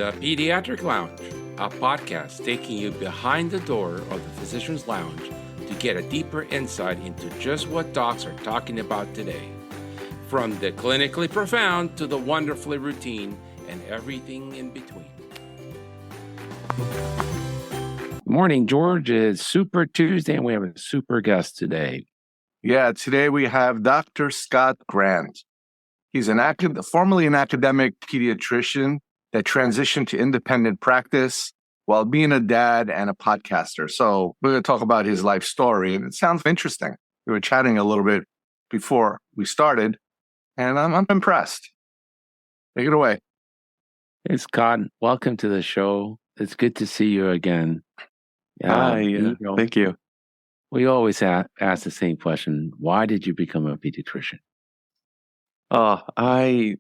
the Pediatric Lounge, a podcast taking you behind the door of the physician's lounge to get a deeper insight into just what docs are talking about today. From the clinically profound to the wonderfully routine and everything in between. Morning, George. It's Super Tuesday and we have a super guest today. Yeah, today we have Dr. Scott Grant. He's formerly an academic pediatrician that transitioned to independent practice while being a dad and a podcaster. So we're going to talk about his life story, and it sounds interesting. We were chatting a little bit before we started, and I'm impressed. Take it away. Hey, Scott. Welcome to the show. It's good to see you again. Hi, thank you. We always ask the same question. Why did you become a pediatrician? I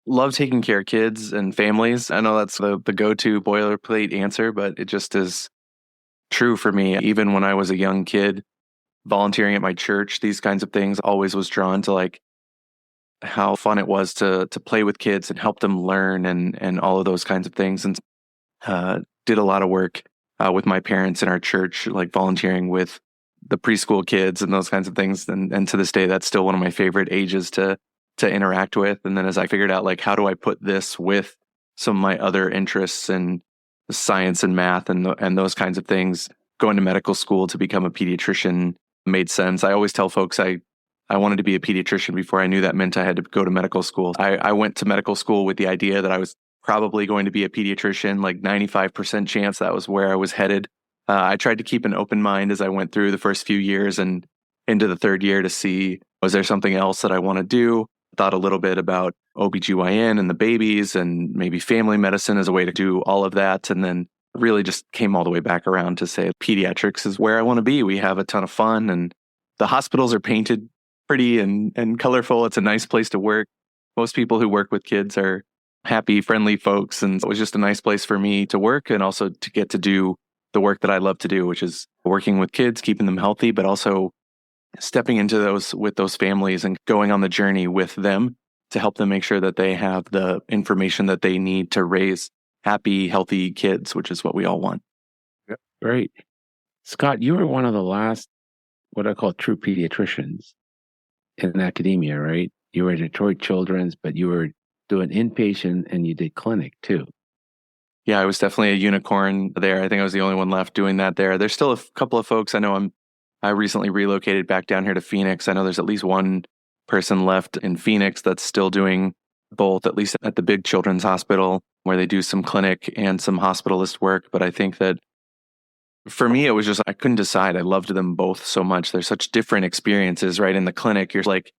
love taking care of kids and families. I know that's the go-to boilerplate answer, but it just is true for me. Even when I was a young kid, volunteering at my church, these kinds of things, always was drawn to like how fun it was to play with kids and help them learn and all of those kinds of things. And did a lot of work with my parents in our church, like volunteering with the preschool kids and those kinds of things. And to this day, that's still one of my favorite ages to interact with. And then as I figured out, like, how do I put this with some of my other interests in science and math and those kinds of things, going to medical school to become a pediatrician made sense. I always tell folks I wanted to be a pediatrician before I knew that meant I had to go to medical school. I went to medical school with the idea that I was probably going to be a pediatrician, like 95% chance that was where I was headed. I tried to keep an open mind as I went through the first few years and into the third year to see, was there something else that I want to do? Thought a little bit about OBGYN and the babies and maybe family medicine as a way to do all of that. And then really just came all the way back around to say pediatrics is where I want to be. We have a ton of fun and the hospitals are painted pretty and colorful. It's a nice place to work. Most people who work with kids are happy, friendly folks. And it was just a nice place for me to work and also to get to do the work that I love to do, which is working with kids, keeping them healthy, but also stepping into those families and going on the journey with them to help them make sure that they have the information that they need to raise happy, healthy kids, which is what we all want. Yep. Great. Scott, you were one of the last, what I call true pediatricians in academia, right? You were at Detroit Children's, but you were doing inpatient and you did clinic too. Yeah, I was definitely a unicorn there. I think I was the only one left doing that there. There's still a couple of folks. I know I recently relocated back down here to Phoenix. I know there's at least one person left in Phoenix that's still doing both, at least at the big children's hospital, where they do some clinic and some hospitalist work. But I think that for me, it was just, I couldn't decide. I loved them both so much. They're such different experiences, right? In the clinic, you're like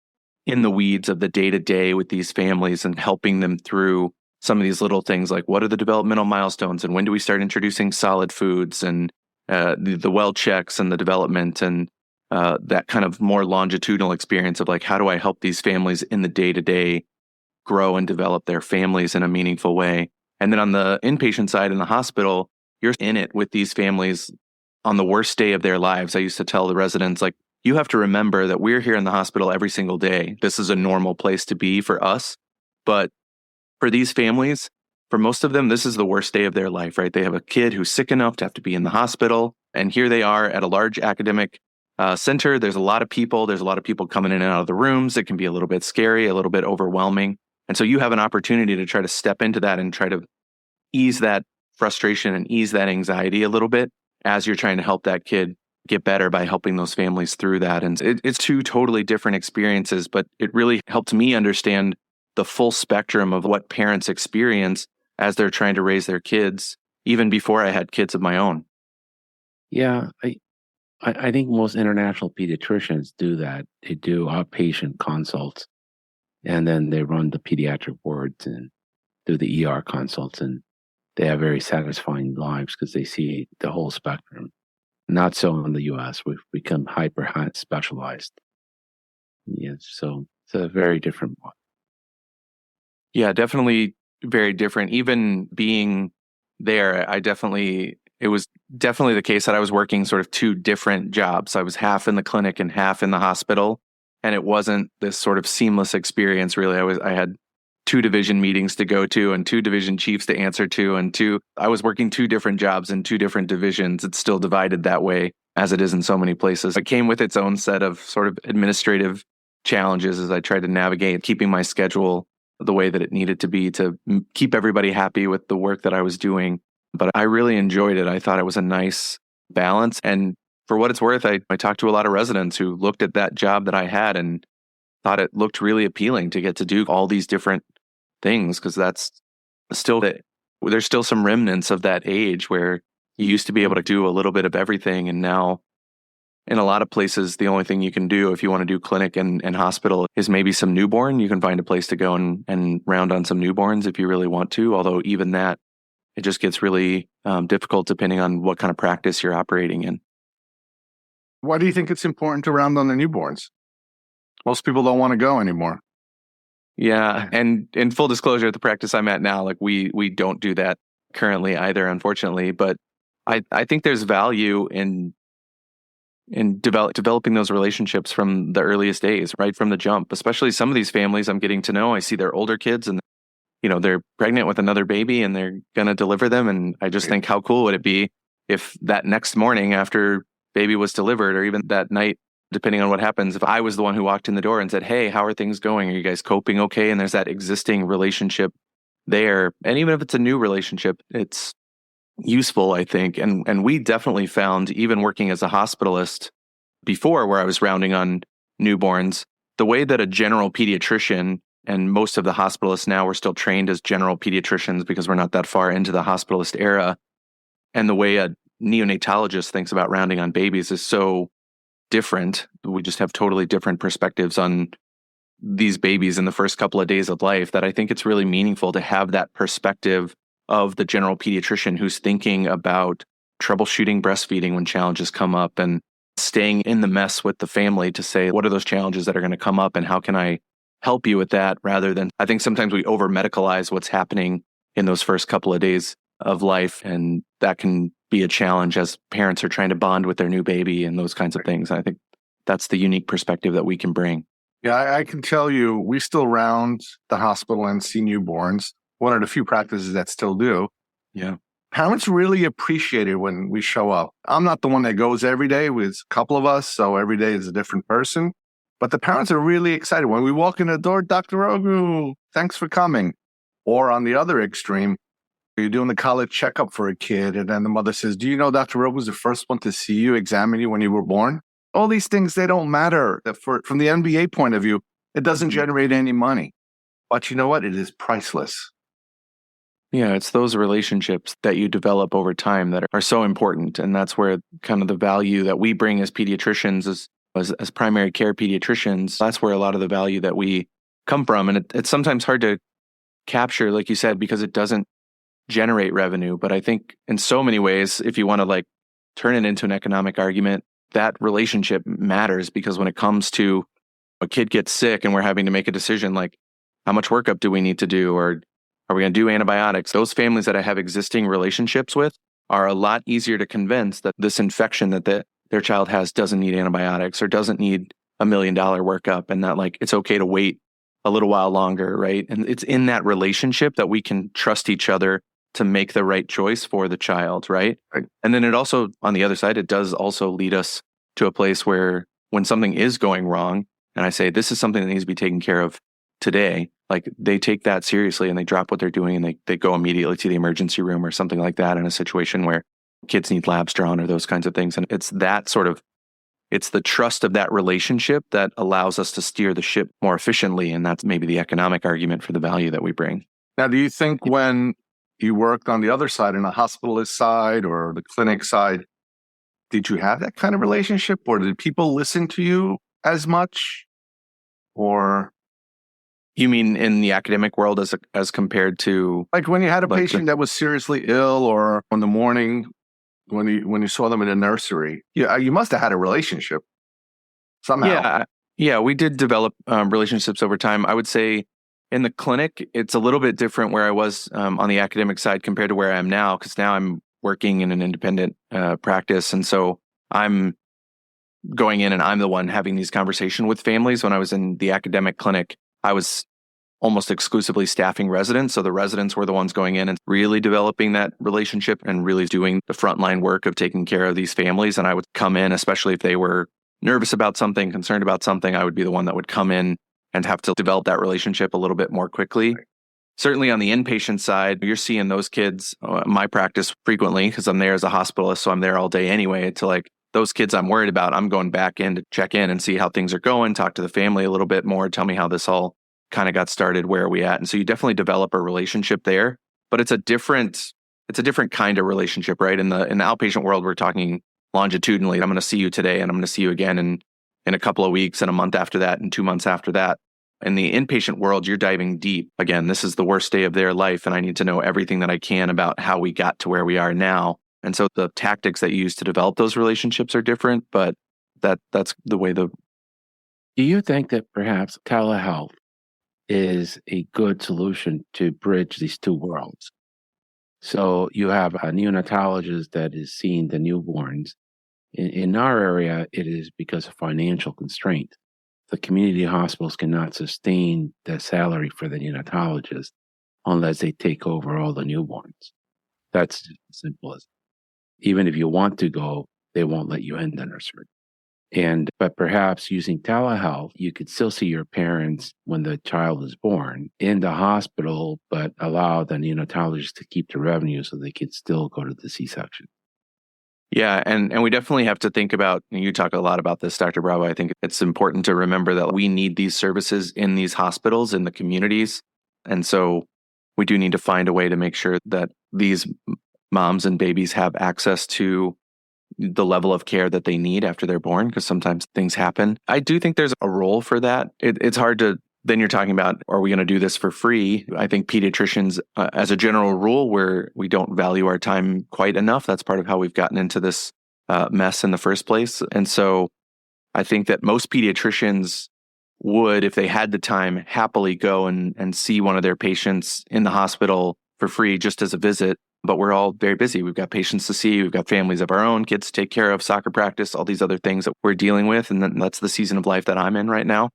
in the weeds of the day-to-day with these families and helping them through some of these little things, like what are the developmental milestones and when do we start introducing solid foods and the well checks and the development and that kind of more longitudinal experience of like, how do I help these families in the day-to-day grow and develop their families in a meaningful way? And then on the inpatient side in the hospital, you're in it with these families on the worst day of their lives. I used to tell the residents, like, you have to remember that we're here in the hospital every single day. This is a normal place to be for us. But for these families, for most of them, this is the worst day of their life, right? They have a kid who's sick enough to have to be in the hospital. And here they are at a large academic center. There's a lot of people. There's a lot of people coming in and out of the rooms. It can be a little bit scary, a little bit overwhelming. And so you have an opportunity to try to step into that and try to ease that frustration and ease that anxiety a little bit as you're trying to help that kid get better by helping those families through that. And it's two totally different experiences, but it really helped me understand the full spectrum of what parents experience as they're trying to raise their kids, even before I had kids of my own. Yeah, I think most international pediatricians do that. They do outpatient consults, and then they run the pediatric wards and do the ER consults, and they have very satisfying lives because they see the whole spectrum. Not so in the U.S. We've become hyper specialized. Yeah, so it's a very different one. Yeah, definitely very different. Even being there, it was definitely the case that I was working sort of two different jobs. I was half in the clinic and half in the hospital. And it wasn't this sort of seamless experience, really. I had 2 division meetings to go to and 2 division chiefs to answer to I was working 2 different jobs in 2 different divisions. It's still divided that way as it is in so many places. It came with its own set of sort of administrative challenges as I tried to navigate keeping my schedule the way that it needed to be to keep everybody happy with the work that I was doing. But I really enjoyed it. I thought it was a nice balance. And for what it's worth, I talked to a lot of residents who looked at that job that I had and thought it looked really appealing to get to do all these different things, because that's still there's still some remnants of that age where you used to be able to do a little bit of everything. And now in a lot of places, the only thing you can do if you want to do clinic and hospital is maybe some newborn. You can find a place to go and round on some newborns if you really want to. Although even that, it just gets really difficult depending on what kind of practice you're operating in. Why do you think it's important to round on the newborns? Most people don't want to go anymore. Yeah. And in full disclosure, at the practice I'm at now, like we don't do that currently either, unfortunately. But I think there's value in developing those relationships from the earliest days, right from the jump. Especially some of these families I'm getting to know, I see their older kids and they're pregnant with another baby and they're going to deliver them. And I just think, how cool would it be if that next morning after baby was delivered, or even that night, depending on what happens, if I was the one who walked in the door and said, hey, how are things going? Are you guys coping okay? And there's that existing relationship there. And even if it's a new relationship, it's useful, I think. And we definitely found, even working as a hospitalist before, where I was rounding on newborns, the way that a general pediatrician, and most of the hospitalists now, we're still trained as general pediatricians because we're not that far into the hospitalist era. And the way a neonatologist thinks about rounding on babies is so different. We just have totally different perspectives on these babies in the first couple of days of life, that I think it's really meaningful to have that perspective of the general pediatrician who's thinking about troubleshooting breastfeeding when challenges come up, and staying in the mess with the family to say, what are those challenges that are going to come up and how can I help you with that? Rather than, I think sometimes we over medicalize what's happening in those first couple of days of life, and that can be a challenge as parents are trying to bond with their new baby and those kinds of things. I think that's the unique perspective that we can bring. Yeah, I can tell you, we still round the hospital and see newborns. One of the few practices that still do. Yeah. Parents really appreciate it when we show up. I'm not the one that goes every day, with a couple of us, so every day is a different person. But the parents are really excited. When we walk in the door, Dr. Ogu, thanks for coming. Or on the other extreme, you're doing the college checkup for a kid, and then the mother says, do you know Dr. Ogu was the first one to see you, examine you when you were born? All these things, they don't matter. From the NBA point of view, it doesn't generate any money. But you know what? It is priceless. Yeah, it's those relationships that you develop over time that are so important. And that's where kind of the value that we bring as pediatricians, as primary care pediatricians, that's where a lot of the value that we come from. And it's sometimes hard to capture, like you said, because it doesn't generate revenue. But I think in so many ways, if you want to like turn it into an economic argument, that relationship matters, because when it comes to a kid gets sick and we're having to make a decision like, how much workup do we need to do? Or are we going to do antibiotics? Those families that I have existing relationships with are a lot easier to convince that this infection that their child has doesn't need antibiotics or doesn't need $1 million workup, and that like it's okay to wait a little while longer, right? And it's in that relationship that we can trust each other to make the right choice for the child, right? And then it also, on the other side, it does also lead us to a place where when something is going wrong, and I say, this is something that needs to be taken care of today, like they take that seriously and they drop what they're doing and they go immediately to the emergency room or something like that in a situation where kids need labs drawn or those kinds of things. And it's that sort of, it's the trust of that relationship that allows us to steer the ship more efficiently. And that's maybe the economic argument for the value that we bring. Now, do you think when you worked on the other side, on the hospitalist side or the clinic side, did you have that kind of relationship, or did people listen to you as much? Or you mean in the academic world as compared to, like when you had a patient that was seriously ill, or in the morning when you saw them in a nursery? Yeah, you must have had a relationship somehow. Yeah, we did develop relationships over time. I would say in the clinic, it's a little bit different where I was on the academic side compared to where I am now, because now I'm working in an independent practice. And so I'm going in and I'm the one having these conversations with families. When I was in the academic clinic, I was almost exclusively staffing residents. So the residents were the ones going in and really developing that relationship and really doing the frontline work of taking care of these families. And I would come in, especially if they were nervous about something, concerned about something, I would be the one that would come in and have to develop that relationship a little bit more quickly. Certainly on the inpatient side, you're seeing those kids, my practice frequently, because I'm there as a hospitalist, so I'm there all day anyway, to like those kids I'm worried about, I'm going back in to check in and see how things are going, talk to the family a little bit more, tell me how this all kind of got started, where are we at? And so you definitely develop a relationship there, but it's a different kind of relationship, right? In the outpatient world, we're talking longitudinally. I'm going to see you today and I'm going to see you again in a couple of weeks and a month after that and 2 months after that. In the inpatient world, you're diving deep. Again, this is the worst day of their life, and I need to know everything that I can about how we got to where we are now. And so the tactics that you use to develop those relationships are different, but that's the way the... Do you think that perhaps telehealth is a good solution to bridge these two worlds? So you have a neonatologist that is seeing the newborns. In our area, it is because of financial constraint. The community hospitals cannot sustain the salary for the neonatologist unless they take over all the newborns. That's just as simple as it. Even if you want to go, they won't let you in the nursery. But perhaps using telehealth, you could still see your parents when the child is born in the hospital, but allow the neonatologist to keep the revenue so they could still go to the C-section. Yeah, and we definitely have to think about, you talk a lot about this, Dr. Bravo. I think it's important to remember that we need these services in these hospitals, in the communities. And so we do need to find a way to make sure that these moms and babies have access to the level of care that they need after they're born, because sometimes things happen. I do think there's a role for that. It's hard to, then you're talking about, are we going to do this for free? I think pediatricians, as a general rule, where we don't value our time quite enough. That's part of how we've gotten into this mess in the first place. And so I think that most pediatricians would, if they had the time, happily go and see one of their patients in the hospital for free, just as a visit. But we're all very busy. We've got patients to see. We've got families of our own, kids to take care of, soccer practice, all these other things that we're dealing with. And that's the season of life that I'm in right now.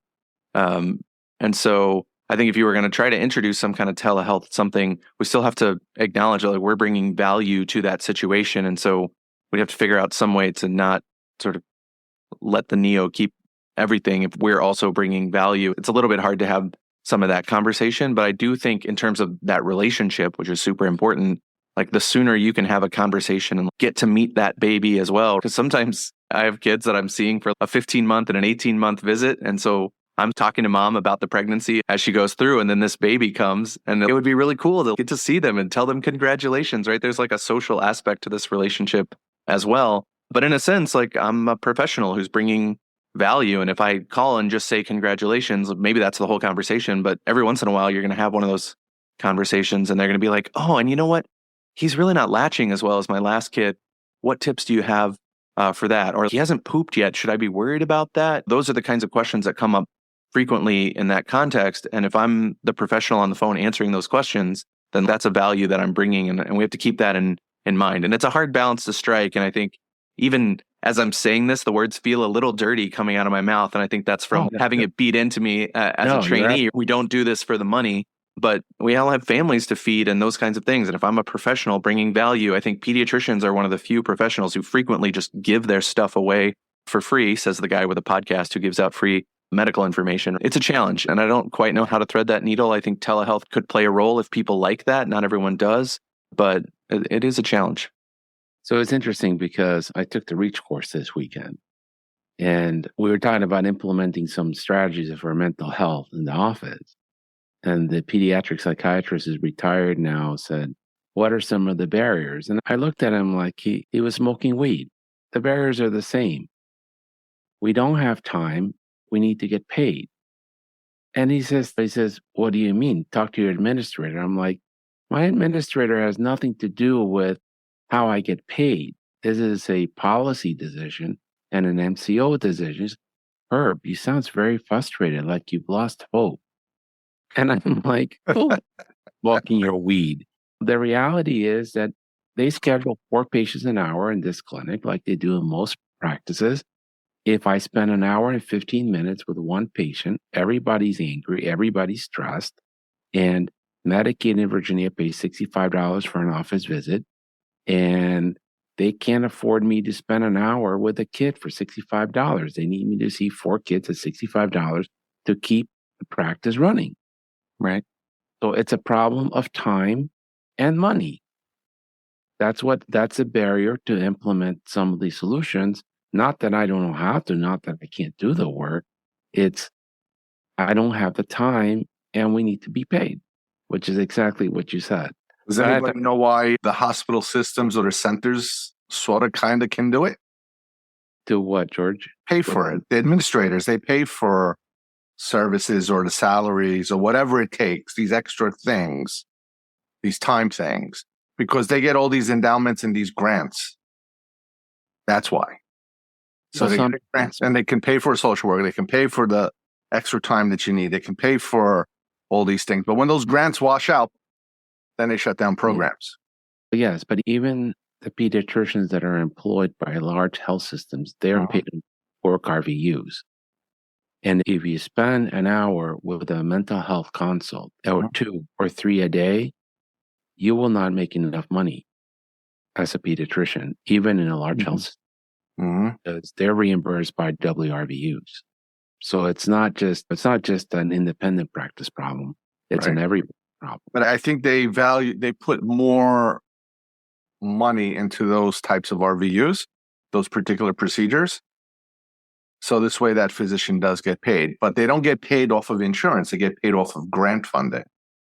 And so I think if you were going to try to introduce some kind of telehealth something, we still have to acknowledge that we're bringing value to that situation. And so we have to figure out some way to not sort of let the neo keep everything if we're also bringing value. It's a little bit hard to have some of that conversation, but I do think in terms of that relationship, which is super important, like the sooner you can have a conversation and get to meet that baby as well. Because sometimes I have kids that I'm seeing for a 15-month and an 18-month visit. And so I'm talking to mom about the pregnancy as she goes through, and then this baby comes, and it would be really cool to get to see them and tell them congratulations, right? There's like a social aspect to this relationship as well. But in a sense, like I'm a professional who's bringing value. And if I call and just say congratulations, maybe that's the whole conversation. But every once in a while, you're going to have one of those conversations and they're going to be like, oh, and you know what? He's really not latching as well as my last kid. What tips do you have for that? Or he hasn't pooped yet. Should I be worried about that? Those are the kinds of questions that come up frequently in that context. And if I'm the professional on the phone answering those questions, then that's a value that I'm bringing. And we have to keep that in mind. And it's a hard balance to strike. And I think even as I'm saying this, the words feel a little dirty coming out of my mouth. And I think that's from having it beat into me as a trainee. We don't do this for the money, but we all have families to feed and those kinds of things. And if I'm a professional bringing value, I think pediatricians are one of the few professionals who frequently just give their stuff away for free, says the guy with a podcast who gives out free medical information. It's a challenge, and I don't quite know how to thread that needle. I think telehealth could play a role if people like that. Not everyone does, but it is a challenge. So it's interesting because I took the REACH course this weekend, and we were talking about implementing some strategies for mental health in the office. And the pediatric psychiatrist is retired now, said, what are some of the barriers? And I looked at him like he was smoking weed. The barriers are the same. We don't have time. We need to get paid. And he says, what do you mean? Talk to your administrator. I'm like, my administrator has nothing to do with how I get paid. This is a policy decision and an MCO decision. Herb, you sounds very frustrated, like you've lost hope. And I'm like, oh, walking your weed. The reality is that they schedule 4 patients an hour in this clinic, like they do in most practices. If I spend an hour and 15 minutes with one patient, everybody's angry, everybody's stressed. And Medicaid in Virginia pays $65 for an office visit. And they can't afford me to spend an hour with a kid for $65. They need me to see 4 kids at $65 to keep the practice running. Right. So it's a problem of time and money. That's a barrier to implement some of these solutions. Not that I don't know how to, not that I can't do the work. It's I don't have the time and we need to be paid, which is exactly what you said. Does But anybody know why the hospital systems or the centers sort of kind of can do it? Do what, George? Pay for it. The administrators, they pay for services or the salaries or whatever it takes, these extra things, these time things, because they get all these endowments and these grants. That's why. So they get grants and they can pay for a social worker. They can pay for the extra time that you need. They can pay for all these things. But when those grants wash out, then they shut down programs. Yes, but even the pediatricians that are employed by large health systems, they're paid work RVUs. And if you spend an hour with a mental health consult or 2 or 3 a day, you will not make enough money as a pediatrician, even in a large health system, because they're reimbursed by WRVUs. So it's not just an independent practice problem. It's an everybody problem. But I think they put more money into those types of RVUs, those particular procedures. So this way that physician does get paid, but they don't get paid off of insurance. They get paid off of grant funding.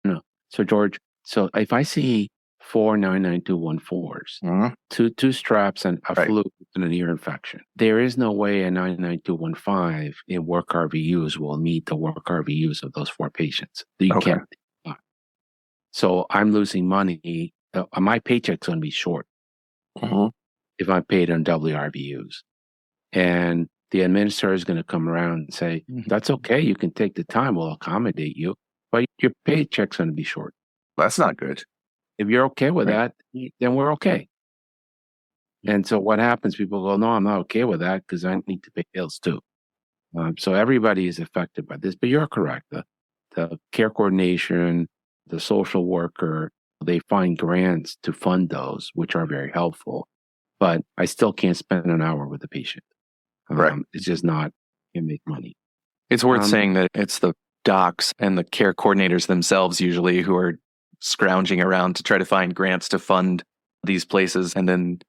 No. So George, if I see 4 99214s, two straps and a flu and an ear infection, there is no way a 99215 in work RVUs will meet the work RVUs of those 4 patients. You can't. So I'm losing money. My paycheck's going to be short if I'm paid on WRVUs. And the administrator is going to come around and say, that's okay. You can take the time. We'll accommodate you. But your paycheck's going to be short. That's not good. If you're okay with that, then we're okay. And so what happens? People go, no, I'm not okay with that because I need to pay bills too. So everybody is affected by this. But you're correct. The care coordination, the social worker, they find grants to fund those, which are very helpful. But I still can't spend an hour with the patient. It's just not going to make money. It's worth saying that it's the docs and the care coordinators themselves usually who are scrounging around to try to find grants to fund these places. And then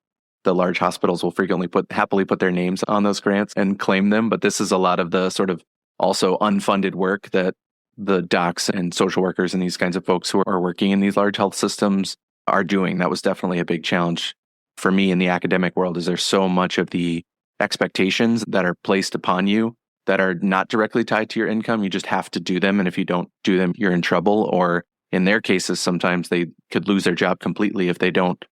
the large hospitals will frequently happily put their names on those grants and claim them. But this is a lot of the sort of also unfunded work that the docs and social workers and these kinds of folks who are working in these large health systems are doing. That was definitely a big challenge for me in the academic world. Is there's so much of the expectations that are placed upon you that are not directly tied to your income. You just have to do them. And if you don't do them, you're in trouble. Or in their cases, sometimes they could lose their job completely if they don't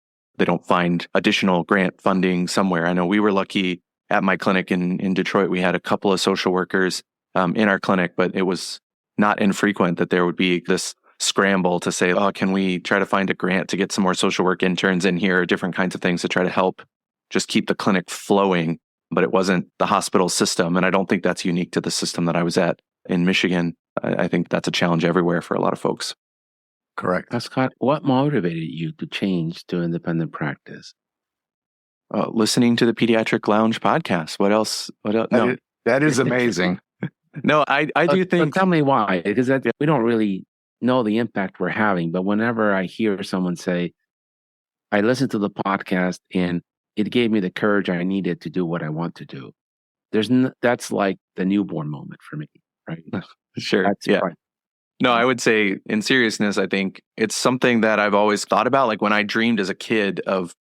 find additional grant funding somewhere. I know we were lucky at my clinic in Detroit. We had a couple of social workers in our clinic, but it was not infrequent that there would be this scramble to say, oh, can we try to find a grant to get some more social work interns in here, different kinds of things to try to help just keep the clinic flowing. But it wasn't the hospital system. And I don't think that's unique to the system that I was at in Michigan. I think that's a challenge everywhere for a lot of folks. Correct. Now, Scott, what motivated you to change to independent practice? Listening to the Pediatric Lounge podcast. What else? No. That is amazing. No, I do think. But tell me why, because we don't really know the impact we're having. But whenever I hear someone say, I listened to the podcast and it gave me the courage I needed to do what I want to do. That's like the newborn moment for me, right? Sure. That's yeah. right. No, I would say in seriousness, I think it's something that I've always thought about. Like when I dreamed as a kid of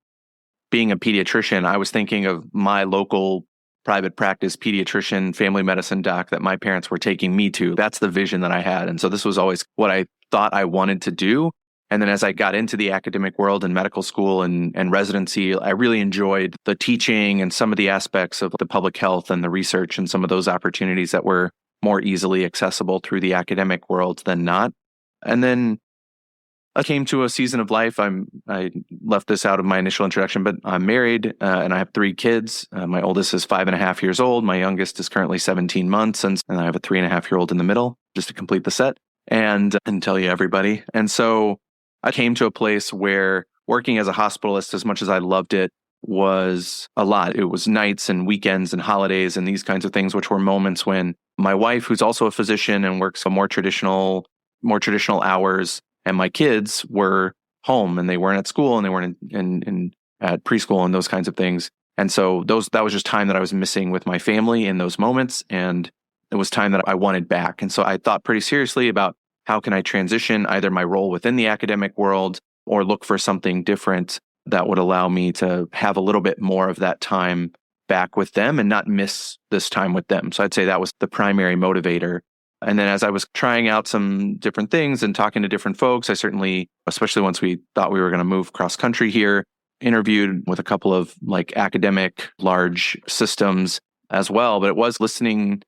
being a pediatrician, I was thinking of my local private practice pediatrician, family medicine doc that my parents were taking me to. That's the vision that I had. And so this was always what I thought I wanted to do. And then as I got into the academic world and medical school and residency, I really enjoyed the teaching and some of the aspects of the public health and the research and some of those opportunities that were more easily accessible through the academic world than not. And then I came to a season of life. I left this out of my initial introduction, but I'm married and I have 3 kids. My oldest is 5.5 years old. My youngest is currently 17 months. And I have a 3.5-year-old in the middle, just to complete the set. and tell you everybody. And so I came to a place where working as a hospitalist, as much as I loved it, was a lot. It was nights and weekends and holidays and these kinds of things, which were moments when my wife, who's also a physician and works a more traditional hours, and my kids were home and they weren't at school and they weren't in at preschool and those kinds of things. And so that was just time that I was missing with my family in those moments. And it was time that I wanted back. And so I thought pretty seriously about how can I transition either my role within the academic world or look for something different that would allow me to have a little bit more of that time back with them and not miss this time with them. So I'd say that was the primary motivator. And then as I was trying out some different things and talking to different folks, I certainly, especially once we thought we were going to move cross country here, interviewed with a couple of like academic large systems as well. But it was listening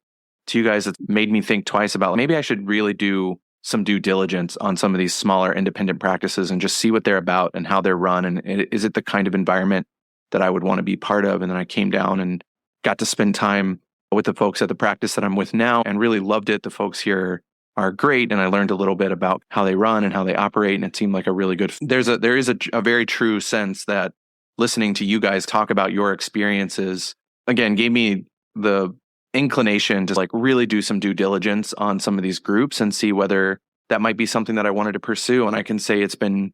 to you guys that made me think twice about maybe I should really do some due diligence on some of these smaller independent practices and just see what they're about and how they're run. And is it the kind of environment that I would want to be part of? And then I came down and got to spend time with the folks at the practice that I'm with now and really loved it. The folks here are great. And I learned a little bit about how they run and how they operate. And it seemed like a really good, there is a very true sense that listening to you guys talk about your experiences, again, gave me the inclination to like really do some due diligence on some of these groups and see whether that might be something that I wanted to pursue. And I can say it's been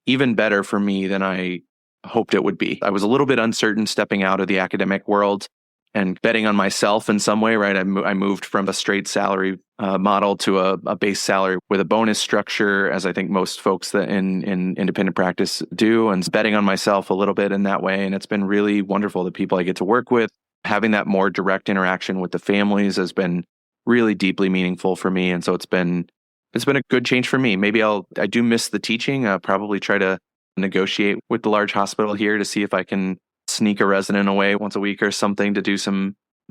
even better for me than I hoped it would be. I was a little bit uncertain stepping out of the academic world and betting on myself in some way, right? I moved from a straight salary model to a base salary with a bonus structure, as I think most folks that in independent practice do, and betting on myself a little bit in that way. And it's been really wonderful. The people I get to work with, having that more direct interaction with the families has been really deeply meaningful for me. And so it's been a good change for me. Maybe I do miss the teaching. I'll probably try to negotiate with the large hospital here to see if I can sneak a resident away once a week or something to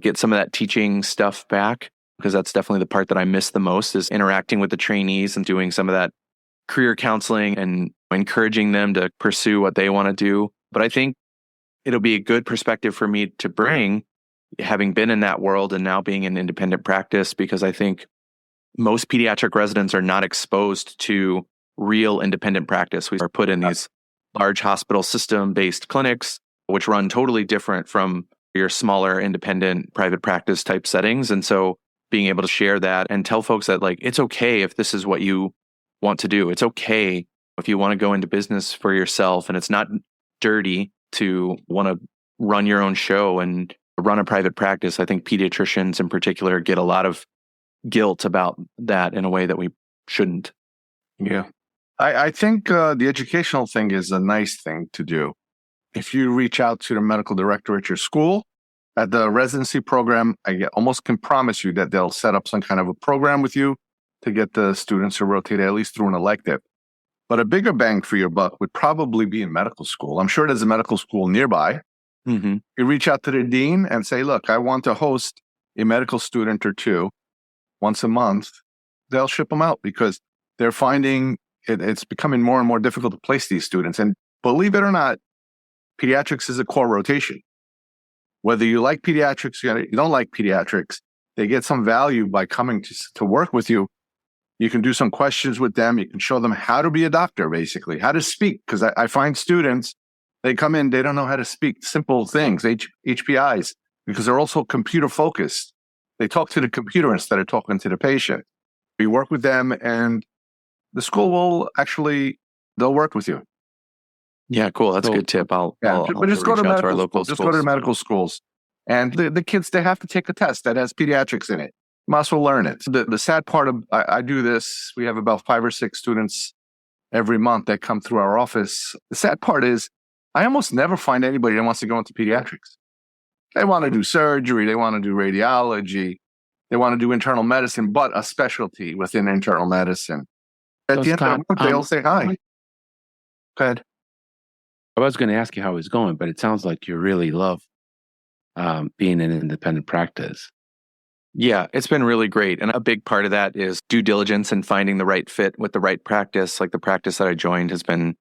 get some of that teaching stuff back, because that's definitely the part that I miss the most is interacting with the trainees and doing some of that career counseling and encouraging them to pursue what they want to do. But I think it'll be a good perspective for me to bring, having been in that world and now being in independent practice, because I think most pediatric residents are not exposed to real independent practice. We are put in these large hospital system-based clinics, which run totally different from your smaller independent private practice type settings. And so being able to share that and tell folks that like, it's okay if this is what you want to do. It's okay if you want to go into business for yourself, and it's not dirty to want to run your own show and run a private practice. I think pediatricians in particular get a lot of guilt about that in a way that we shouldn't. Yeah. I think the educational thing is a nice thing to do. If you reach out to the medical director at your school, at the residency program, almost can promise you that they'll set up some kind of a program with you to get the students to rotate at least through an elective. But a bigger bang for your buck would probably be in medical school. I'm sure there's a medical school nearby. Mm-hmm. You reach out to the dean and say, look, I want to host a medical student or two once a month. They'll ship them out because they're finding it's becoming more and more difficult to place these students. And believe it or not, pediatrics is a core rotation. Whether you like pediatrics or you don't like pediatrics, they get some value by coming to work with you. You can do some questions with them. You can show them how to be a doctor, basically, how to speak. Because I find students, they come in, they don't know how to speak simple things, HPIs, because they're also computer focused. They talk to the computer instead of talking to the patient. We work with them, and the school will they'll work with you. Yeah, cool. That's a good tip. But just go to medical schools. And the kids, they have to take a test that has pediatrics in it. You must well learn it. The sad part of, I do this, we have about 5 or 6 students every month that come through our office. The sad part is, I almost never find anybody that wants to go into pediatrics. They want to do surgery, they want to do radiology, they want to do internal medicine, but a specialty within internal medicine. At the end of the month, they'll say hi. Go ahead. I was going to ask you how it's going, but it sounds like you really love being in independent practice. Yeah, it's been really great. And a big part of that is due diligence and finding the right fit with the right practice. Like the practice that I joined has been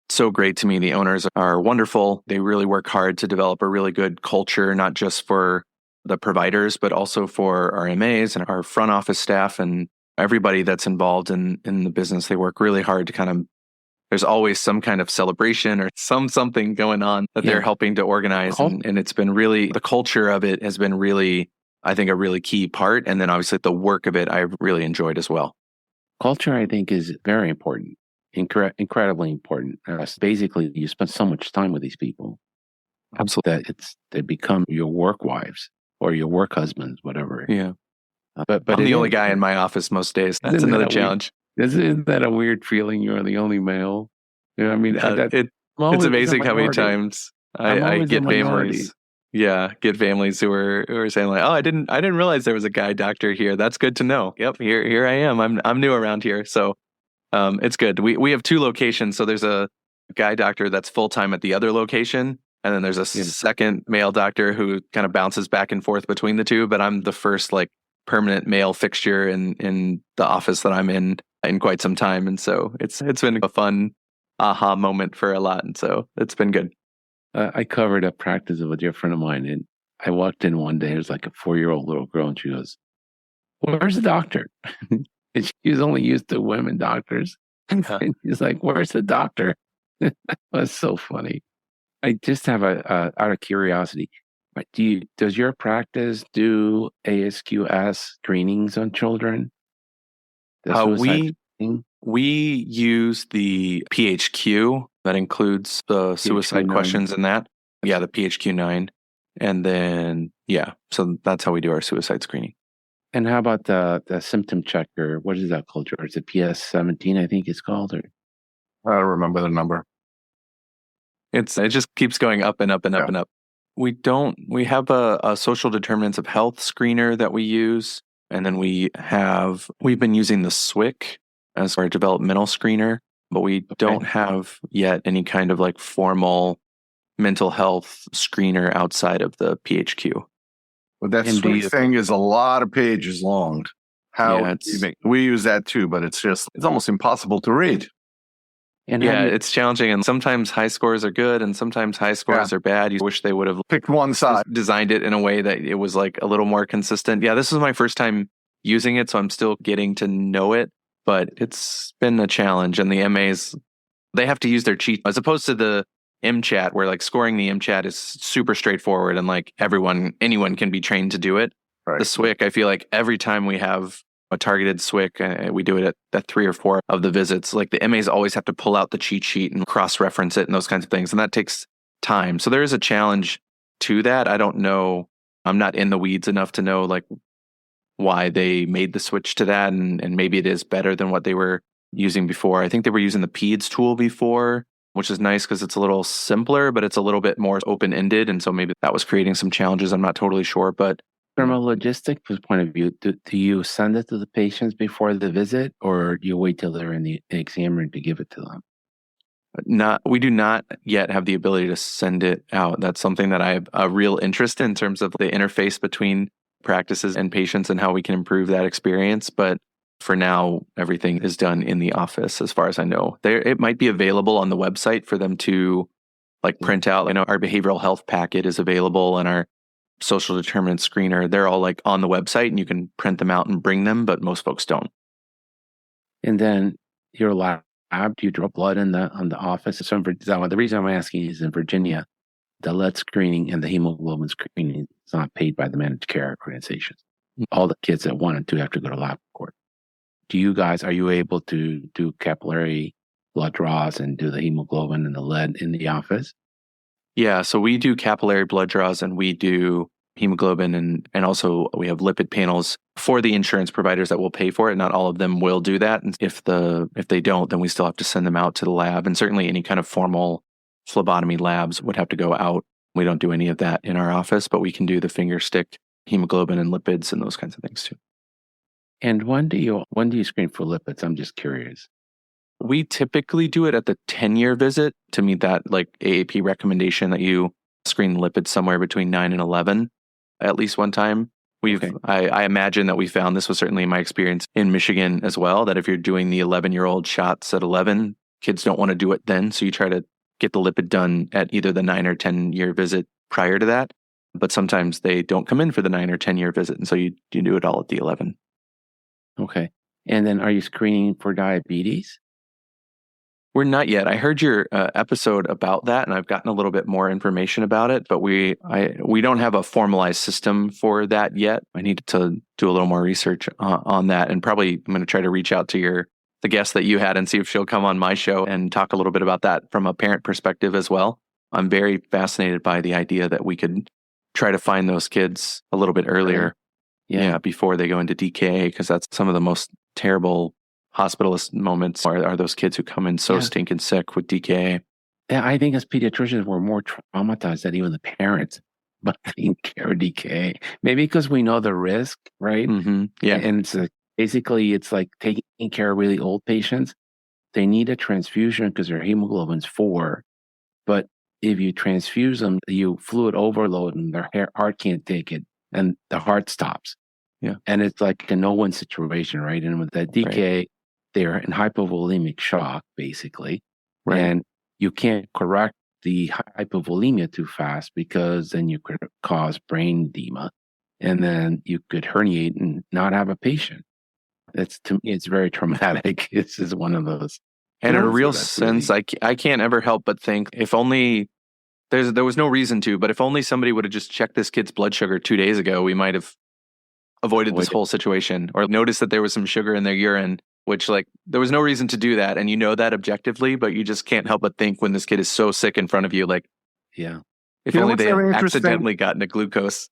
so great to me. The owners are wonderful. They really work hard to develop a really good culture, not just for the providers, but also for our MAs and our front office staff. And everybody that's involved in the business, they work really hard to kind of, there's always some kind of celebration or something going on that they're helping to organize. And it's been really, the culture of it has been really, I think, a really key part. And then obviously the work of it, I've really enjoyed as well. Culture, I think, is very important, incredibly important. Basically, you spend so much time with these people. Absolutely. That they become your work wives or your work husbands, whatever. Yeah. But I'm the only guy in my office most days. That's another challenge. Isn't that a weird feeling? You're the only male. You know, I mean, it's amazing how many times I get families. Yeah, get families who are saying like, "Oh, I didn't realize there was a guy doctor here. That's good to know." Yep, here I am. I'm new around here, so it's good. We have 2 locations, so there's a guy doctor that's full time at the other location, and then there's a second male doctor who kind of bounces back and forth between the 2. But I'm the first like permanent male fixture in the office that I'm in quite some time, and so it's been a fun aha moment for a lot, and so it's been good. I covered a practice of a dear friend of mine, and I walked in one day. There's like a 4-year-old little girl, and she goes, "Where's the doctor?" And she was only used to women doctors, and she's like, "Where's the doctor?" That's so funny. I just have out of curiosity, but does your practice do ASQS screenings on children? We use the PHQ that includes the suicide questions in that. Yeah, the PHQ-9. And then, so that's how we do our suicide screening. And how about the symptom checker? What is that called, George? The PS-17, I think it's called? Or I don't remember the number. It just keeps going up and up and up and up. We have a social determinants of health screener that we use. And then we've been using the SWIC as our developmental screener, but we don't have yet any kind of like formal mental health screener outside of the PHQ. Well, that SWIC thing is a lot of pages long. We use that too, but it's almost impossible to read. And it's challenging. And sometimes high scores are good and sometimes high scores are bad. You wish they would have picked one side, designed it in a way that it was like a little more consistent. Yeah, this is my first time using it, so I'm still getting to know it, but it's been a challenge. And the MAs, they have to use their cheat as opposed to the MChat, where like scoring the MChat is super straightforward and like anyone can be trained to do it. Right. The SWIC, I feel like every time we have a targeted SWIC, we do it at 3 or 4 of the visits. Like the MAs always have to pull out the cheat sheet and cross-reference it and those kinds of things. And that takes time. So there is a challenge to that. I don't know. I'm not in the weeds enough to know like why they made the switch to that. And maybe it is better than what they were using before. I think they were using the PEDS tool before, which is nice because it's a little simpler, but it's a little bit more open-ended. And so maybe that was creating some challenges. I'm not totally sure, but from a logistic point of view, do you send it to the patients before the visit, or do you wait till they're in the exam room to give it to them? We do not yet have the ability to send it out. That's something that I have a real interest in terms of the interface between practices and patients and how we can improve that experience. But for now, everything is done in the office, as far as I know. It might be available on the website for them to like print out. I know our behavioral health packet is available and our social determinant screener, they're all like on the website and you can print them out and bring them, but most folks don't. And then your lab, do you draw blood on the office? So the reason I'm asking is in Virginia, the lead screening and the hemoglobin screening is not paid by the managed care organizations. All the kids at 1 and 2 have to go to LabCorp. Are you able to do capillary blood draws and do the hemoglobin and the lead in the office? Yeah, so we do capillary blood draws and we do hemoglobin and also we have lipid panels for the insurance providers that will pay for it. Not all of them will do that. And if they don't, then we still have to send them out to the lab. And certainly any kind of formal phlebotomy labs would have to go out. We don't do any of that in our office, but we can do the finger stick hemoglobin and lipids and those kinds of things too. And when do you screen for lipids? I'm just curious. We typically do it at the 10-year visit to meet that like AAP recommendation that you screen lipids somewhere between 9 and 11 at least one time. I imagine that we found, this was certainly my experience in Michigan as well, that if you're doing the 11-year-old shots at 11, kids don't want to do it then. So you try to get the lipid done at either the 9 or 10-year visit prior to that. But sometimes they don't come in for the 9 or 10-year visit. And so you do it all at the 11. Okay. And then are you screening for diabetes? We're not yet. I heard your episode about that, and I've gotten a little bit more information about it, but we don't have a formalized system for that yet. I need to do a little more research on that, and probably I'm going to try to reach out to the guest that you had and see if she'll come on my show and talk a little bit about that from a parent perspective as well. I'm very fascinated by the idea that we could try to find those kids a little bit earlier, before they go into DKA, because that's some of the most terrible hospitalist moments are those kids who come in so stinking sick with DKA. Yeah, I think as pediatricians, we're more traumatized than even the parents by taking care of DKA. Maybe because we know the risk, right? Mm-hmm. Yeah. And it's basically like taking care of really old patients. They need a transfusion because their hemoglobin's 4. But if you transfuse them, you fluid overload and their heart can't take it and the heart stops. Yeah. And it's like a no-win situation, right? And with that DKA, they're in hypovolemic shock, basically. Right. And you can't correct the hypovolemia too fast because then you could cause brain edema. And then you could herniate and not have a patient. To me, it's very traumatic. This is one of those. And in a real sense, I can't ever help but think if only there was no reason to, but if only somebody would have just checked this kid's blood sugar 2 days ago, we might have avoided this whole situation, or noticed that there was some sugar in their urine, which there was no reason to do that. And you know that objectively, but you just can't help but think when this kid is so sick in front of you, if only they had accidentally gotten a glucose.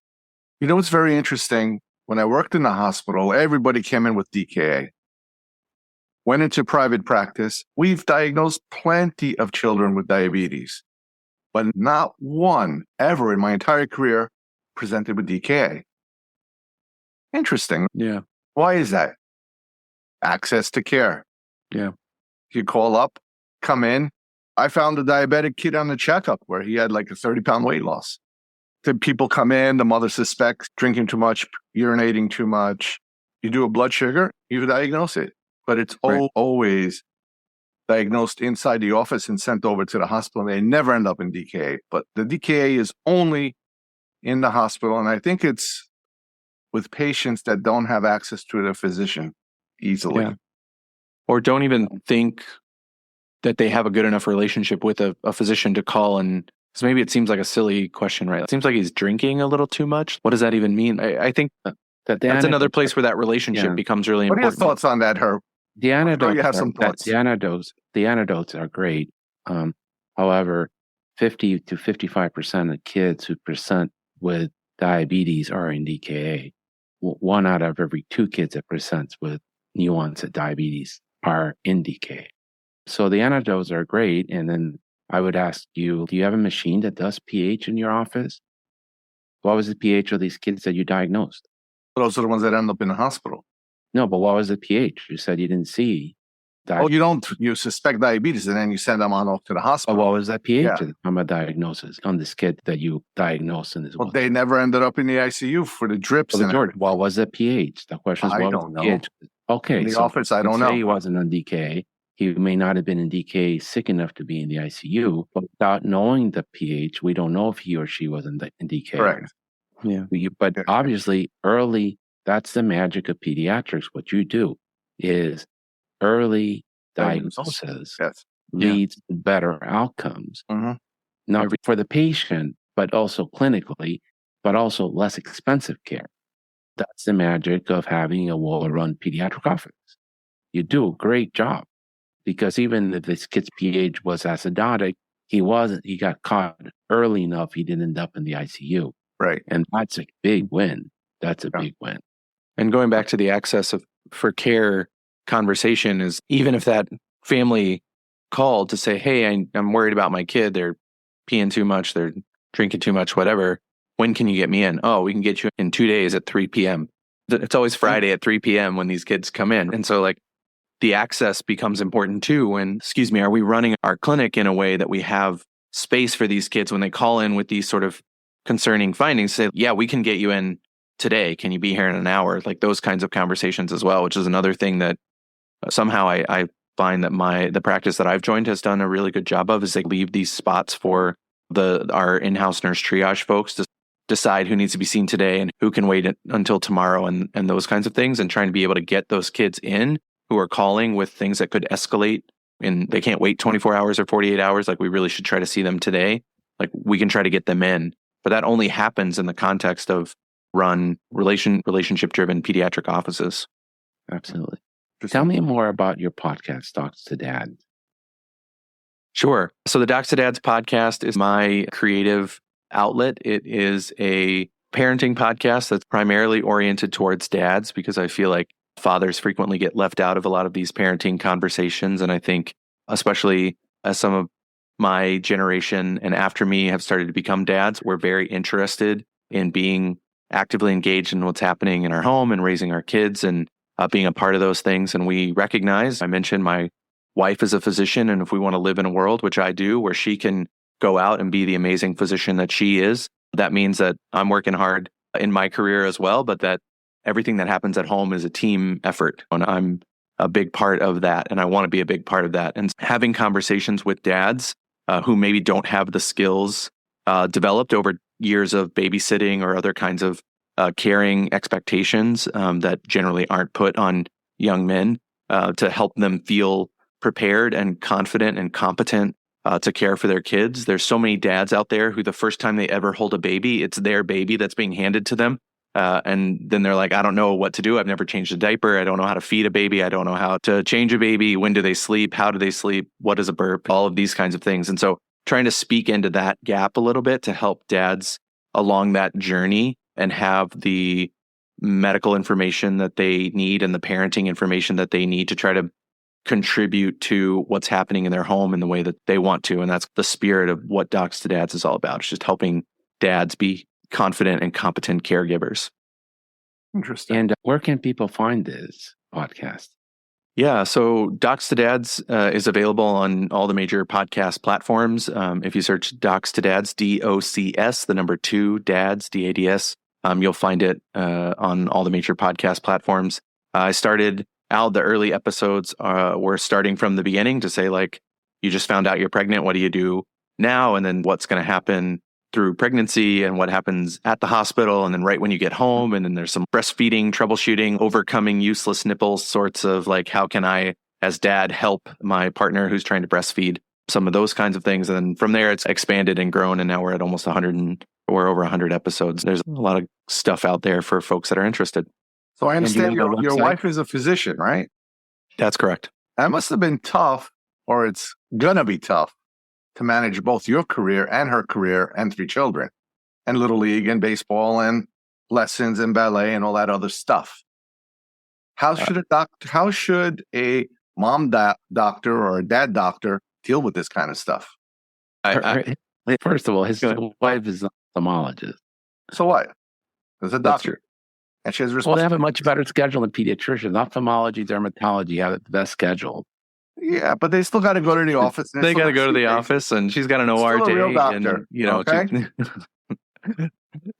You know what's very interesting? When I worked in the hospital, everybody came in with DKA. Went into private practice. We've diagnosed plenty of children with diabetes, but not one ever in my entire career presented with DKA. Interesting. Yeah. Why is that? Access to care. Yeah. You call up, come in. I found a diabetic kid on the checkup where he had a 30-pound weight loss. The people come in, the mother suspects drinking too much, urinating too much. You do a blood sugar, you diagnose it. But it's always diagnosed inside the office and sent over to the hospital. They never end up in DKA. But the DKA is only in the hospital. And I think it's with patients that don't have access to their physician easily. Yeah. Or don't even think that they have a good enough relationship with a physician to call. And because maybe it seems like a silly question, right? It seems like he's drinking a little too much. What does that even mean? I think that's another place where that relationship becomes really important. What are your thoughts on that, Herb? The antidotes, you have some thoughts. The antidotes are great. However, 50 to 55% of kids who present with diabetes are in DKA. 1 out of every 2 kids that presents with new onset diabetes are in DKA. So the antidotes are great. And then I would ask you, do you have a machine that does pH in your office? What was the pH of these kids that you diagnosed? Those are the ones that end up in the hospital. No, but what was the pH? You said you didn't see diabetes. You suspect diabetes and then you send them on off to the hospital. What was that pH at the time of diagnosis on this kid that you diagnosed in this? Well, they never ended up in the ICU for the drips. What was the pH? The question is, I don't know. pH? Okay. In the office, I don't know. He wasn't on DKA. He may not have been in DKA sick enough to be in the ICU, but without knowing the pH, we don't know if he or she was in DKA. Correct. Yeah. But obviously, early, that's the magic of pediatrics. What you do is early diagnosis leads to better outcomes, not for the patient, but also clinically, but also less expensive care. That's the magic of having a well-run pediatric office. You do a great job because even if this kid's pH was acidotic, he got caught early enough, he didn't end up in the ICU. Right. And that's a big win. That's a big win. And going back to the access for care conversation is, even if that family called to say, hey, I'm worried about my kid, they're peeing too much, they're drinking too much, whatever, when can you get me in? Oh, we can get you in 2 days at 3 p.m. It's always Friday at 3 p.m. when these kids come in. And so the access becomes important too. And are we running our clinic in a way that we have space for these kids when they call in with these sort of concerning findings, say, yeah, we can get you in today. Can you be here in an hour? Those kinds of conversations as well, which is another thing that somehow I find that the practice that I've joined has done a really good job of, is they leave these spots for our in-house nurse triage folks to decide who needs to be seen today and who can wait until tomorrow and those kinds of things, and trying to be able to get those kids in who are calling with things that could escalate and they can't wait 24 hours or 48 hours. Like, we really should try to see them today. Like, we can try to get them in, but that only happens in the context of run relationship driven pediatric offices. Absolutely. Tell me more about your podcast, Docs to Dad. Sure. So the Docs to Dads podcast is my creative outlet. It is a parenting podcast that's primarily oriented towards dads, because I feel like fathers frequently get left out of a lot of these parenting conversations. And I think, especially as some of my generation and after me have started to become dads, we're very interested in being actively engaged in what's happening in our home and raising our kids and being a part of those things. And we recognize, I mentioned my wife is a physician, and if we want to live in a world, which I do, where she can go out and be the amazing physician that she is, that means that I'm working hard in my career as well, but that everything that happens at home is a team effort. And I'm a big part of that, and I want to be a big part of that. And having conversations with dads who maybe don't have the skills developed over years of babysitting or other kinds of caring expectations that generally aren't put on young men, to help them feel prepared and confident and competent to care for their kids. There's so many dads out there who the first time they ever hold a baby, it's their baby that's being handed to them. And then they're like, I don't know what to do. I've never changed a diaper. I don't know how to feed a baby. I don't know how to change a baby. When do they sleep? How do they sleep? What is a burp? All of these kinds of things. And so trying to speak into that gap a little bit to help dads along that journey and have the medical information that they need and the parenting information that they need to try to contribute to what's happening in their home in the way that they want to. And that's the spirit of what Docs to Dads is all about. It's just helping dads be confident and competent caregivers. Interesting. And where can people find this podcast? Yeah, so Docs to Dads is available on all the major podcast platforms. If you search Docs to Dads, DOCS, the number 2, Dads, DADS, you'll find it on all the major podcast platforms. I started out, the early episodes were starting from the beginning to say, like, you just found out you're pregnant. What do you do now? And then what's going to happen through pregnancy and what happens at the hospital. And then right when you get home, and then there's some breastfeeding, troubleshooting, overcoming useless nipples, sorts of like, how can I, as dad, help my partner who's trying to breastfeed, some of those kinds of things. And then from there, it's expanded and grown. And now we're at almost 100 or over 100 episodes. There's a lot of stuff out there for folks that are interested. So I understand your wife is a physician, right? That's correct. That must have been tough, or it's going to be tough, to manage both your career and her career and 3 children, and Little League and baseball and lessons and ballet and all that other stuff. How should a mom doctor or a dad doctor deal with this kind of stuff? First of all, his wife is an ophthalmologist. So what? There's a doctor. And she has Well, they have a much better schedule than pediatricians. Ophthalmology, dermatology have the best schedule. Yeah, but they still got to go to the office. They got to go to the office, and she's got an OR day. Real doctor, and, you know, okay?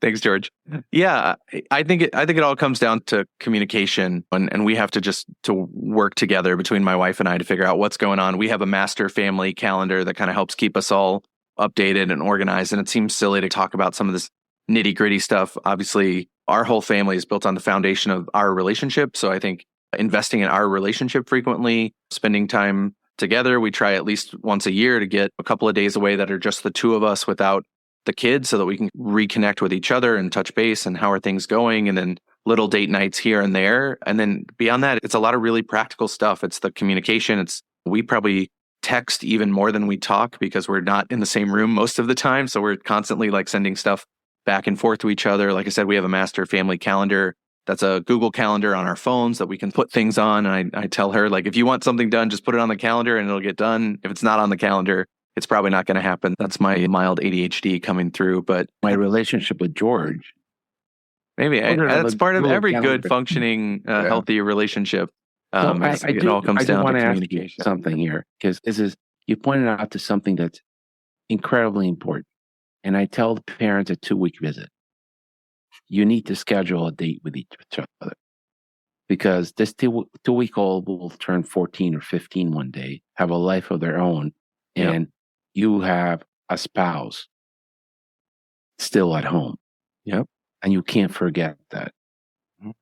Thanks, George. Yeah, I think it all comes down to communication, and we have to work together between my wife and I to figure out what's going on. We have a master family calendar that kind of helps keep us all updated and organized. And it seems silly to talk about some of this nitty gritty stuff. Obviously, our whole family is built on the foundation of our relationship. So I think investing in our relationship frequently, spending time together. We try at least once a year to get a couple of days away that are just the 2 of us without the kids, so that we can reconnect with each other and touch base and how are things going. And then little date nights here and there. And then beyond that, it's a lot of really practical stuff. It's the communication. We probably text even more than we talk because we're not in the same room most of the time. So we're constantly like sending stuff back and forth to each other. Like I said, we have a master family calendar. That's a Google Calendar on our phones that we can put things on. And I tell her, like, if you want something done, just put it on the calendar and it'll get done. If it's not on the calendar, it's probably not going to happen. That's my mild ADHD coming through. But my relationship with George. Maybe that's part of every good functioning, healthy relationship. It all comes down to communication. Something here, because you pointed out to something that's incredibly important. And I tell the parents a 2-week visit. You need to schedule a date with each other, because this 2-week-old will turn 14 or 15 one day, have a life of their own, and you have a spouse still at home. Yep. And you can't forget that. Mhm.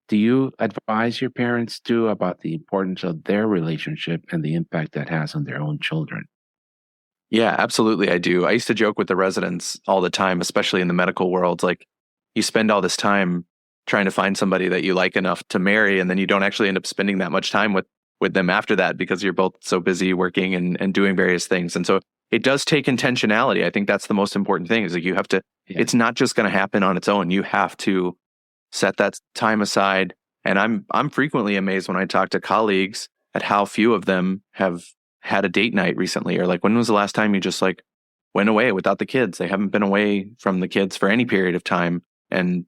Do you advise your parents too about the importance of their relationship and the impact that has on their own children? Yeah, absolutely. I do. I used to joke with the residents all the time, especially in the medical world. Like, you spend all this time trying to find somebody that you like enough to marry, and then you don't actually end up spending that much time with them after that because you're both so busy working and doing various things. And so it does take intentionality. I think that's the most important thing is like you have to, Yeah. it's not just going to happen on its own. You have to set that time aside. And I'm frequently amazed when I talk to colleagues at how few of them have had a date night recently, or like, when was the last time you just like went away without the kids? They haven't been away from the kids for any period of time. And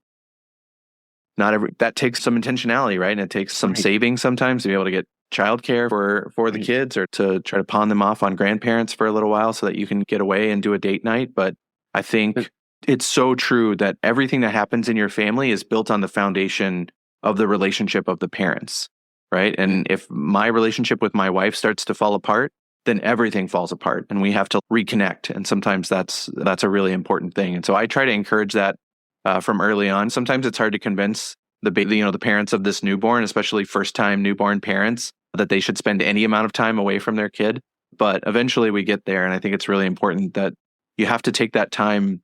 not every, that takes some intentionality, right? And it takes some Right. saving sometimes to be able to get childcare for the Right. kids, or to try to pawn them off on grandparents for a little while so that you can get away and do a date night. But I think But- it's so true that everything that happens in your family is built on the foundation of the relationship of the parents, right? And if my relationship with my wife starts to fall apart, then everything falls apart and we have to reconnect. And sometimes that's a really important thing. And so I try to encourage that from early on. Sometimes it's hard to convince the parents of this newborn, especially first time newborn parents, that they should spend any amount of time away from their kid. But eventually we get there. And I think it's really important that you have to take that time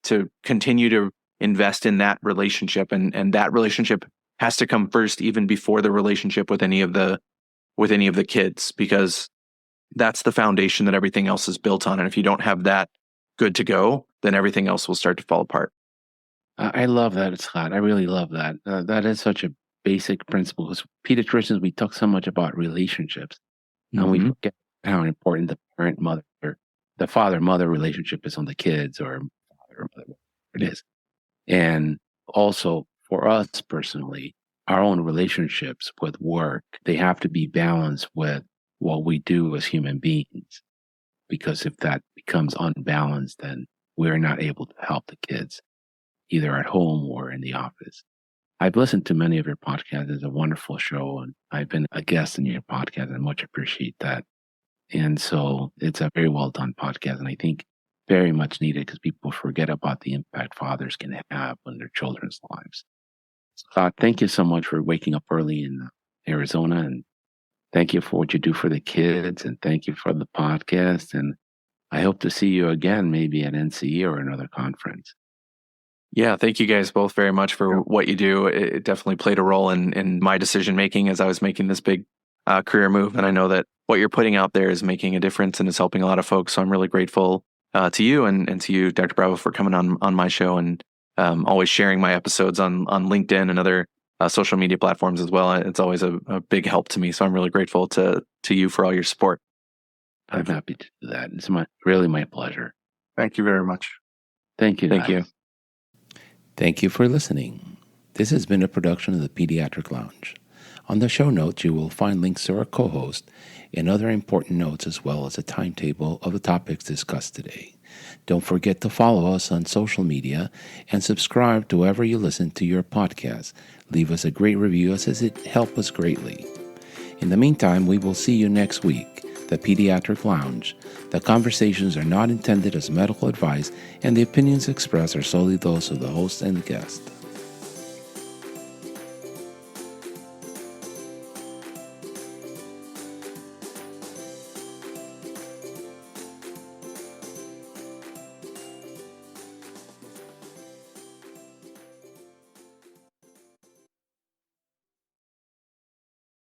to continue to invest in that relationship. And that relationship has to come first, even before the relationship with any of the kids, because that's the foundation that everything else is built on. And if you don't have that good to go, then everything else will start to fall apart. I love that, Scott. I really love that. That is such a basic principle. Because pediatricians, we talk so much about relationships, and we Mhm. forget how important the parent-mother, or the father-mother relationship is on the kids, or father or mother, whatever it is. And also for us personally, our own relationships with work, they have to be balanced with what we do as human beings. Because if that becomes unbalanced, then we're not able to help the kids, either at home or in the office. I've listened to many of your podcasts. It's a wonderful show, and I've been a guest in your podcast, and I much appreciate that. And so it's a very well done podcast, and I think very much needed because people forget about the impact fathers can have on their children's lives. Scott, thank you so much for waking up early in Arizona, and thank you for what you do for the kids, and thank you for the podcast. And I hope to see you again, maybe at NCE or another conference. Yeah, thank you guys both very much for what you do. It definitely played a role in my decision making as I was making this big career move. And I know that what you're putting out there is making a difference and is helping a lot of folks. So I'm really grateful to you and to you, Dr. Bravo, for coming on my show and always sharing my episodes on LinkedIn and other social media platforms as well. It's always a big help to me. So I'm really grateful to you for all your support. I'm happy to do that. It's really my pleasure. Thank you very much. Thank you. Thank you. Thank you for listening. This has been a production of the Pediatric Lounge. On the show notes, you will find links to our co-host and other important notes, as well as a timetable of the topics discussed today. Don't forget to follow us on social media and subscribe to wherever you listen to your podcast. Leave us a great review, as it helps us greatly. In the meantime, we will see you next week. The Pediatric Lounge. The conversations are not intended as medical advice, and the opinions expressed are solely those of the host and the guest.